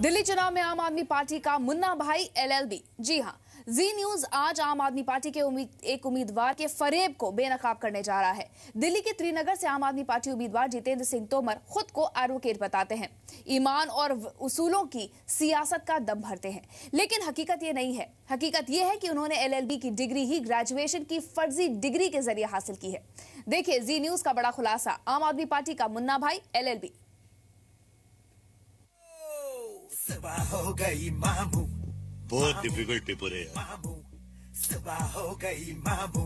दिल्ली चुनाव में आम आदमी पार्टी का मुन्ना भाई एलएलबी। जी हां, जी न्यूज आज आम आदमी पार्टी के एक उम्मीदवार के फरेब को बेनकाब करने जा रहा है। दिल्ली के त्रिनगर से आम आदमी पार्टी उम्मीदवार जितेंद्र सिंह तोमर खुद को एडवोकेट बताते हैं, ईमान और उसूलों की सियासत का दम भरते हैं, लेकिन हकीकत ये नहीं है। हकीकत ये है कि उन्होंने एलएलबी की डिग्री ही ग्रेजुएशन की फर्जी डिग्री के जरिए हासिल की है। देखिए जी न्यूज का बड़ा खुलासा, आम आदमी पार्टी का मुन्ना भाई एलएलबी। सुबह हो गई मामू, बहुत डिफिकल्ट पेपर है मामू सुबह हो गई मामू,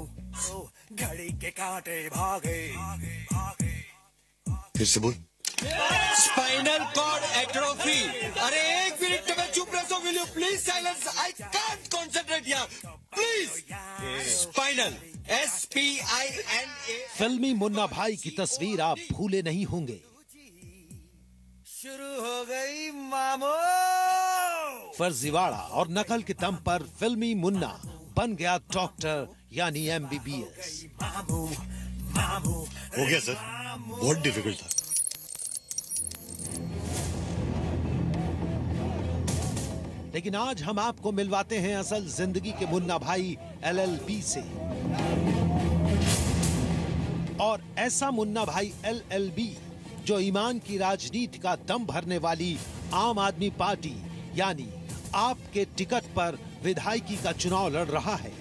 घड़ी के कांटे भागे भागे। फिर से बोल। Spinal cord atrophy. अरे एक मिनट में चुप रहो, will you please silence, I can't concentrate here please. Spinal SPINA। फिल्मी मुन्ना भाई की तस्वीर आप भूले नहीं होंगे। शुरू हो गई मामू। फर्जीवाड़ा और नकल के दम पर फिल्मी मुन्ना बन गया डॉक्टर यानी MBBS। मामू मामू हो गया सर, बहुत डिफिकल्ट था। लेकिन आज हम आपको मिलवाते हैं असल जिंदगी के मुन्ना भाई LLB से। और ऐसा मुन्ना भाई LLB जो ईमान की राजनीति का दम भरने वाली आम आदमी पार्टी यानी आपके टिकट पर विधायकी का चुनाव लड़ रहा है।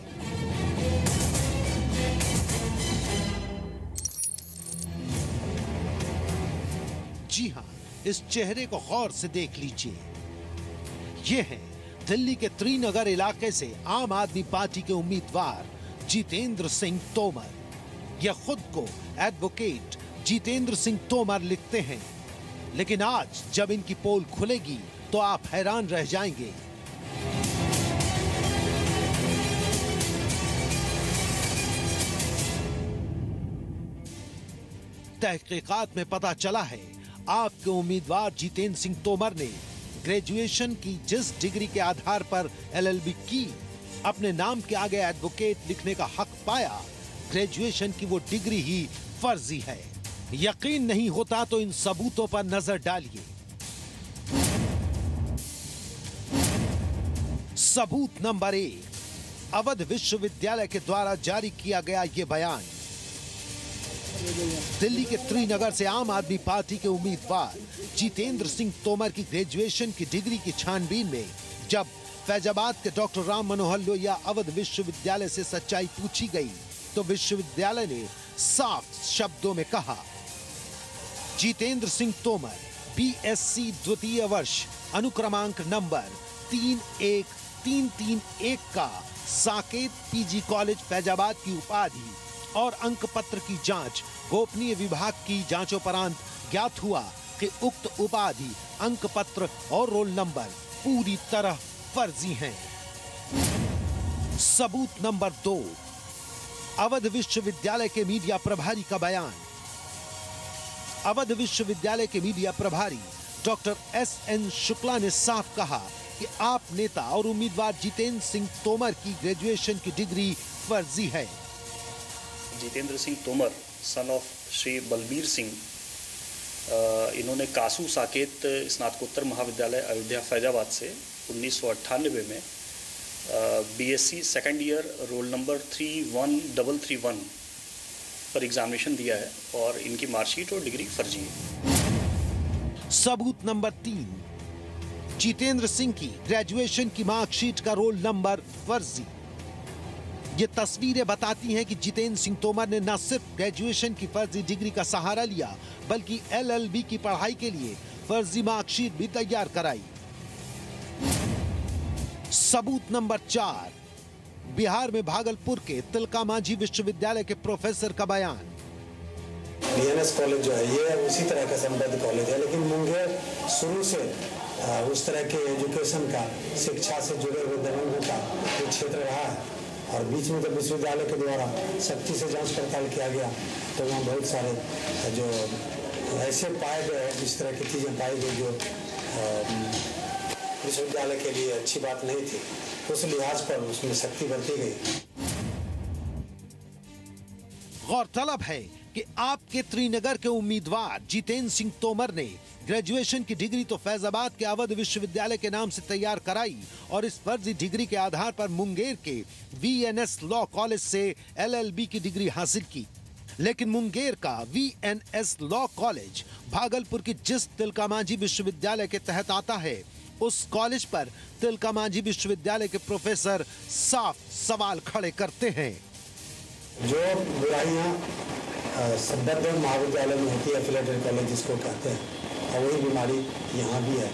जी हां, इस चेहरे को गौर से देख लीजिए। ये है दिल्ली के त्रिनगर इलाके से आम आदमी पार्टी के उम्मीदवार जितेंद्र सिंह तोमर। ये खुद को एडवोकेट जितेंद्र सिंह तोमर लिखते हैं, लेकिन आज जब इनकी पोल खुलेगी तो आप हैरान रह जाएंगे। तहकीकात में पता चला है आपके उम्मीदवार जितेंद्र सिंह तोमर ने ग्रेजुएशन की जिस डिग्री के आधार पर LLB की, अपने नाम के आगे एडवोकेट लिखने का हक पाया, ग्रेजुएशन की वो डिग्री ही फर्जी है। यकीन नहीं होता तो इन सबूतों पर नजर डालिए। सबूत नंबर 1, अवध विश्वविद्यालय के द्वारा जारी किया गया ये बयान। दिल्ली के त्रिनगर से आम आदमी पार्टी के उम्मीदवार जितेंद्र सिंह तोमर की ग्रेजुएशन की डिग्री की छानबीन में जब फैजाबाद के डॉक्टर राम मनोहर लोहिया अवध विश्वविद्यालय से सच्चाई पूछी गई तो विश्वविद्यालय ने साफ शब्दों में कहा, जितेंद्र सिंह तोमर BSc द्वितीय वर्ष अनुक्रमांक नंबर 31331 का साकेत PG कॉलेज फैजाबाद की उपाधि और अंक पत्र की जांच गोपनीय विभाग की जांचोपरांत ज्ञात हुआ कि उक्त उपाधि, अंक पत्र और रोल नंबर पूरी तरह फर्जी हैं। सबूत नंबर 2, अवध विश्वविद्यालय के मीडिया प्रभारी का बयान। अवध विश्वविद्यालय के मीडिया प्रभारी डॉक्टर SN शुक्ला ने साफ कहा कि आप नेता और उम्मीदवार जितेंद्र सिंह तोमर की ग्रेजुएशन की डिग्री फर्जी है। जितेंद्र सिंह तोमर सन ऑफ श्री बलबीर सिंह, इन्होंने कासू साकेत स्नातकोत्तर महाविद्यालय अयोध्या फैजाबाद से 1998 में BSc second year roll number 31331 पर एग्जामिनेशन दिया है और इनकी मार्कशीट और डिग्री फर्जी है। सबूत नंबर 3, जितेंद्र सिंह की ग्रेजुएशन की मार्कशीट का रोल नंबर फर्जी। ये तस्वीरें बताती हैं कि जितेंद्र सिंह तोमर ने न सिर्फ ग्रेजुएशन की फर्जी डिग्री का सहारा लिया बल्कि LLB की पढ़ाई के लिए फर्जी मार्कशीट भी तैयार कराई। सबूत नंबर 4, बिहार में भागलपुर के तिलका मांझी विश्वविद्यालय के प्रोफेसर का बयान। BNS कॉलेज जो है ये उसी तरह का संबद्ध कॉलेज है, लेकिन मुंगेर शुरू से उस तरह के एजुकेशन का, शिक्षा से जुड़े हुए दबंगों का एक क्षेत्र रहा है। और बीच में जब विश्वविद्यालय के द्वारा सख्ती से जांच पड़ताल किया गया तो वहाँ बहुत सारे जो ऐसे पाए गए, इस तरह की चीज़ें पाई गई जो विश्वविद्यालय के लिए अच्छी बात नहीं थी। उस लिहाज पर उसमें सख्ती बरती गई। गौरतलब है कि आपके त्रिनगर के उम्मीदवार जितेंद्र सिंह तोमर ने ग्रेजुएशन की डिग्री तो फैजाबाद के अवध विश्वविद्यालय के नाम से तैयार कराई और इस फर्जी डिग्री के आधार पर मुंगेर के VNS लॉ कॉलेज से LLB की डिग्री हासिल की। लेकिन मुंगेर का VNS लॉ कॉलेज भागलपुर की जिस तिलका मांझी विश्वविद्यालय के तहत आता है, उस कॉलेज पर तिलका मांझी विश्वविद्यालय के प्रोफेसर साफ सवाल खड़े करते हैं। जो बुराइयां संबद्ध महाविद्यालय में होती है, एफिलेटेड कॉलेज जिसको कहते हैं, और वही बीमारी यहाँ भी है।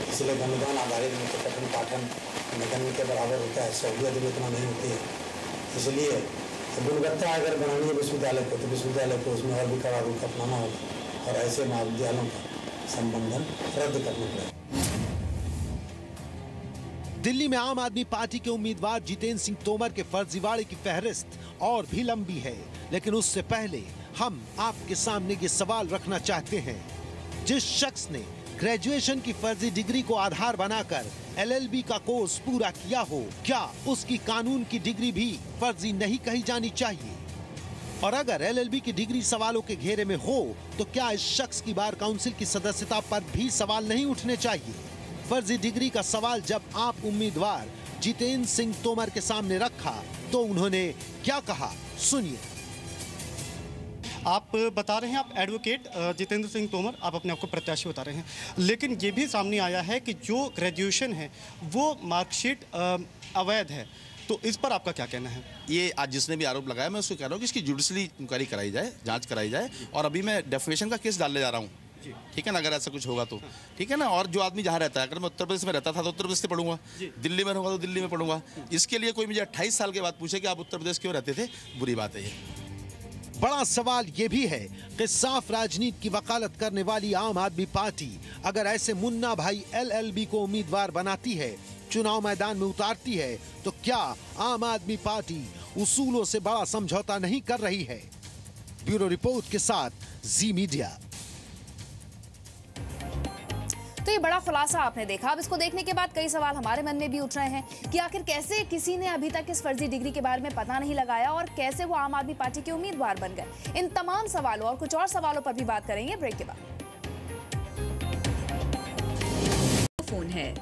इसलिए अनुदान आधारित में पठन पाठन निगम के बराबर होता है, सहूलियत भी उतना नहीं होती है। इसलिए गुणवत्ता अगर बनानी है विश्वविद्यालय को, तो विश्वविद्यालय को उसमें और भी कड़ा रूप अपनाना होगा और ऐसे महाविद्यालयों का संबंधन रद्द करना पड़ेगा। दिल्ली में आम आदमी पार्टी के उम्मीदवार जितेंद्र सिंह तोमर के फर्जीवाड़े की फहरिस्त और भी लंबी है, लेकिन उससे पहले हम आपके सामने ये सवाल रखना चाहते हैं। जिस शख्स ने ग्रेजुएशन की फर्जी डिग्री को आधार बनाकर LLB का कोर्स पूरा किया हो, क्या उसकी कानून की डिग्री भी फर्जी नहीं कही जानी चाहिए? और अगर LLB की डिग्री सवालों के घेरे में हो, तो क्या इस शख्स की बार काउंसिल की सदस्यता पर भी सवाल नहीं उठने चाहिए? फर्जी डिग्री का सवाल जब आप उम्मीदवार जितेंद्र सिंह तोमर के सामने रखा, तो उन्होंने क्या कहा, सुनिए। आप बता रहे हैं आप एडवोकेट जितेंद्र सिंह तोमर, आप अपने आप को प्रत्याशी बता रहे हैं, लेकिन ये भी सामने आया है कि जो ग्रेजुएशन है वो मार्कशीट अवैध है, तो इस पर आपका क्या कहना है? ये आज जिसने भी आरोप लगाया, मैं उसको कह रहा हूँ कि इसकी जुडिशली इंक्वायरी कराई जाए, जांच कराई जाए, और अभी मैं डेफिनेशन का केस डालने जा रहा हूँ, ठीक है ना, अगर ऐसा कुछ होगा तो, ठीक है ना। और जो आदमी जहाँ रहता है, अगर मैं उत्तर प्रदेश में रहता था तो उत्तर प्रदेश से पढ़ूंगा, दिल्ली में रहूंगा तो दिल्ली में पढ़ूंगा। इसके लिए कोई मुझे 28 साल के बाद पूछे कि आप उत्तर प्रदेश क्यों रहते थे, बुरी बात है ये। बड़ा सवाल ये भी है कि साफ राजनीति की वकालत करने वाली आम आदमी पार्टी अगर ऐसे मुन्ना भाई LLB को उम्मीदवार बनाती है, चुनाव मैदान में उतारती है, तो क्या आम आदमी पार्टी उसूलों से बड़ा समझौता नहीं कर रही है? ब्यूरो रिपोर्ट के साथ जी मीडिया। तो ये बड़ा खुलासा आपने देखा। अब इसको देखने के बाद कई सवाल हमारे मन में भी उठ रहे हैं कि आखिर कैसे किसी ने अभी तक इस फर्जी डिग्री के बारे में पता नहीं लगाया और कैसे वो आम आदमी पार्टी के उम्मीदवार बन गए। इन तमाम सवालों और कुछ और सवालों पर भी बात करेंगे ब्रेक के बाद। फोन है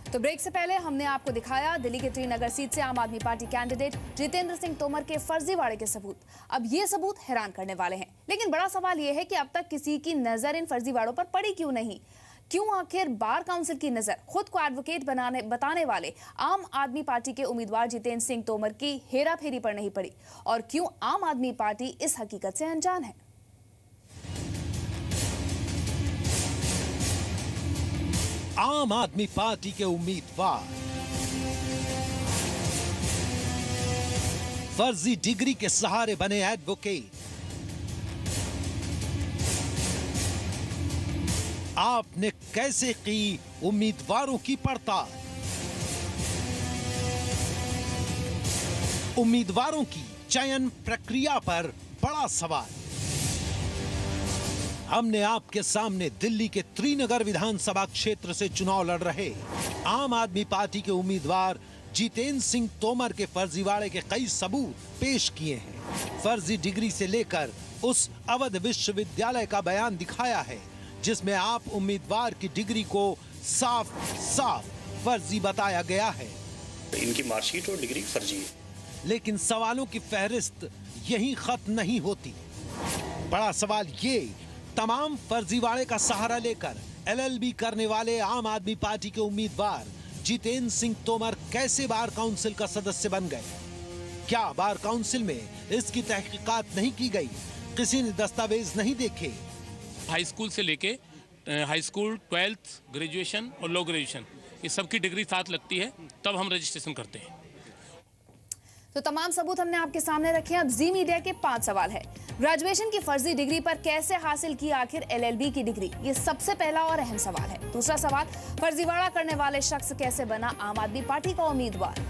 तो ब्रेक से पहले हमने आपको दिखाया दिल्ली के त्रिनगर सीट से आम आदमी पार्टी कैंडिडेट जितेंद्र सिंह तोमर के फर्जीवाड़े के सबूत। अब ये सबूत हैरान करने वाले हैं, लेकिन बड़ा सवाल ये है कि अब तक किसी की नजर इन फर्जीवाड़ों पर पड़ी क्यों नहीं? क्यों आखिर बार काउंसिल की नजर खुद को एडवोकेट बताने वाले आम आदमी पार्टी के उम्मीदवार जितेंद्र सिंह तोमर की हेराफेरी पर नहीं पड़ी? और क्यों आम आदमी पार्टी इस हकीकत से अनजान है? आम आदमी पार्टी के उम्मीदवार फर्जी डिग्री के सहारे बने एडवोकेट। आपने कैसे की उम्मीदवारों की पड़ताल? उम्मीदवारों की चयन प्रक्रिया पर बड़ा सवाल। हमने आपके सामने दिल्ली के त्रिनगर विधानसभा क्षेत्र से चुनाव लड़ रहे आम आदमी पार्टी के उम्मीदवार जितेंद्र सिंह तोमर के फर्जीवाड़े के कई सबूत पेश किए हैं। फर्जी डिग्री से लेकर उस अवध विश्वविद्यालय का बयान दिखाया है जिसमें आप उम्मीदवार की डिग्री को साफ साफ फर्जी बताया गया है। इनकी मार्कशीट और डिग्री फर्जी है। लेकिन सवालों की फहरिस्त यहीं खत्म नहीं होती। बड़ा सवाल ये, तमाम फर्जीवाड़े का सहारा लेकर LLB करने वाले आम आदमी पार्टी के उम्मीदवार जितेंद्र सिंह तोमर कैसे बार काउंसिल का सदस्य बन गए? क्या बार काउंसिल में इसकी तहकीकात नहीं की गई? किसी ने दस्तावेज नहीं देखे? हाई स्कूल से लेके हाई स्कूल, 12th, ग्रेजुएशन और लो ग्रेजुएशन, ये सबकी डिग्री साथ लगती है, तब हम रजिस्ट्रेशन करते हैं। तो तमाम सबूत हमने आपके सामने रखे हैं। अब जी मीडिया के 5 सवाल है। ग्रेजुएशन की फर्जी डिग्री पर कैसे हासिल की आखिर LLB की डिग्री? ये सबसे पहला और अहम सवाल है। दूसरा सवाल, फर्जीवाड़ा करने वाले शख्स कैसे बना आम आदमी पार्टी का उम्मीदवार?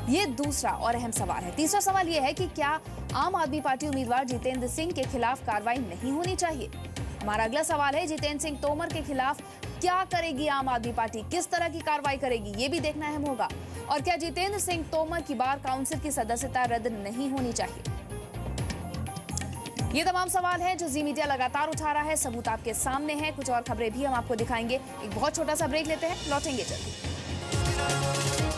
ये दूसरा और अहम सवाल है। तीसरा सवाल ये है कि क्या आम आदमी पार्टी उम्मीदवार जितेंद्र सिंह के खिलाफ कार्रवाई नहीं होनी चाहिए? हमारा अगला सवाल है, जितेंद्र सिंह तोमर के खिलाफ क्या करेगी आम आदमी पार्टी, किस तरह की कार्रवाई करेगी, ये भी देखना अहम होगा। और क्या जितेंद्र सिंह तोमर की बार काउंसिल की सदस्यता रद्द नहीं होनी चाहिए? ये तमाम सवाल हैं जो जी मीडिया लगातार उठा रहा है। सबूत आपके सामने हैं। कुछ और खबरें भी हम आपको दिखाएंगे। एक बहुत छोटा सा ब्रेक लेते हैं, लौटेंगे जल्दी।